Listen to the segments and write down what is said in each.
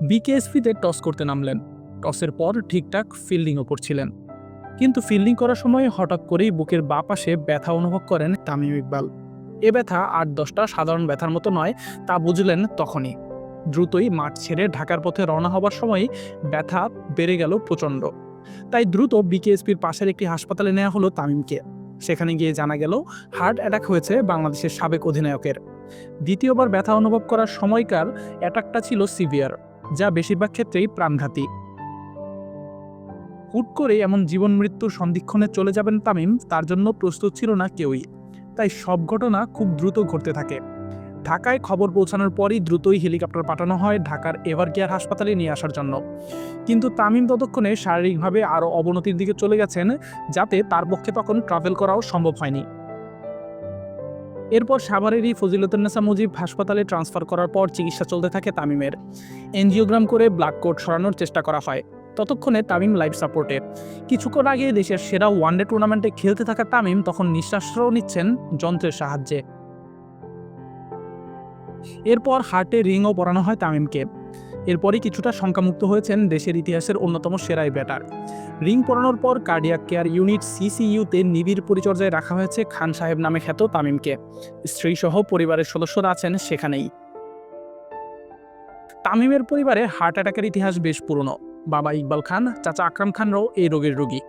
বিকেএসপিতে toss করতে নামলেন। টসের পর ঠিকঠাক ফিল্ডিংও করছিলেন, কিন্তু ফিল্ডিং করার সময় হঠাৎ করেই বুকের বাঁ পাশে ব্যথা অনুভব করেন তামিম ইকবাল। এ ব্যথা ৮-১০টা সাধারণ ব্যথার মতো নয়, তা বুঝলেন তখনই। দ্রুতই মাঠ ছেড়ে ঢাকার পথে রওনা হবার সময় ব্যথা বেড়ে গেল প্রচণ্ড। তাই দ্রুত বিকেএসপির পাশের একটি হাসপাতালে নেওয়া হলো তামিমকে। সেখানে গিয়ে জানা গেল হার্ট অ্যাটাক হয়েছে বাংলাদেশের সাবেক অধিনায়কের। দ্বিতীয়বার ব্যথা অনুভব করার সময়কার অ্যাটাকটা ছিল সিভিয়ার, যা বেশিরভাগ ক্ষেত্রেই প্রাণঘাতী। হুট করে এমন জীবন মৃত্যুর সন্ধিক্ষণে চলে যাবেন তামিম, তার জন্য প্রস্তুত ছিল না কেউই। তাই সব ঘটনা খুব দ্রুত ঘটতে থাকে। ঢাকায় খবর পৌঁছানোর পরই দ্রুতই হেলিকপ্টার পাঠানো হয় ঢাকার এভারকেয়ার হাসপাতালে নিয়ে আসার জন্য। কিন্তু তামিম ততক্ষণে শারীরিকভাবে আরও অবনতির দিকে চলে গেছেন, যাতে তার পক্ষে তখন ট্রাভেল করাও সম্ভব হয়নি। এরপর সাভারেরই ফজিলতুন্নেসা মুজিব হাসপাতালে ট্রান্সফার করার পর চিকিৎসা চলতে থাকে তামিমের। এনজিওগ্রাম করে ব্লাড কোট সরানোর চেষ্টা করা হয়। ততক্ষণে তামিম লাইফ সাপোর্টে। কিছুক্ষণ আগে দেশের সেরা ওয়ানডে টুর্নামেন্টে খেলতে থাকা তামিম তখন নিঃশ্বাসও নিচ্ছেন যন্ত্রের সাহায্যে। এরপর হার্টে রিংও পরানো হয় তামিমকে। এরপরই কিছুটা শঙ্কামুক্ত হয়েছেন দেশের ইতিহাসের অন্যতম সেরা এই ব্যাটার। রিং পরানোর পর কার্ডিয়াক কেয়ার ইউনিট সিসিইউতে নিবিড় পরিচর্যায় রাখা হয়েছে খান সাহেব নামে খ্যাত তামিমকে। স্ত্রীসহ পরিবারের সদস্যরা আছেন সেখানেই। তামিমের পরিবারে হার্ট অ্যাটাকের ইতিহাস বেশ পুরনো। বাবা ইকবাল খান, চাচা আকরাম খানরাও এই রোগের রোগী।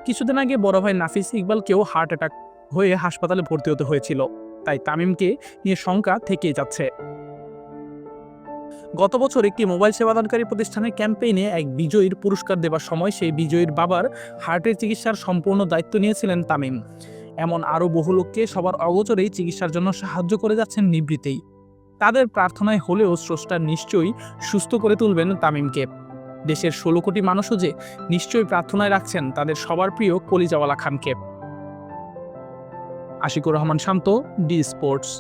কিছুদিন আগে বড় ভাই নাফিস ইকবালকেও হার্ট অ্যাটাক হয়ে হাসপাতালে ভর্তি হতে হয়েছিল। তাই তামিমকে নিয়ে শঙ্কা থেকেই যাচ্ছে। গত বছর একটি মোবাইল সেবাদানকারী প্রতিষ্ঠানের ক্যাম্পেইনে এক বিজয়ীর পুরস্কার দেবার সময় সেই বিজয়ীর বাবার হার্টের চিকিৎসার সম্পূর্ণ দায়িত্ব নিয়েছিলেন তামিম। এমন আরও বহু লোককে সবার অগোচরেই চিকিৎসার জন্য সাহায্য করে যাচ্ছেন নিভৃতেই। তাদের প্রার্থনায় হলেও স্রষ্টা নিশ্চয়ই সুস্থ করে তুলবেন তামিমকে। দেশের ১৬ কোটি মানুষও যে নিশ্চয়ই প্রার্থনায় রাখছেন তাদের সবার প্রিয় কলিজাওয়ালা খানকে। আশিকুর রহমান শান্ত, ডি স্পোর্টস।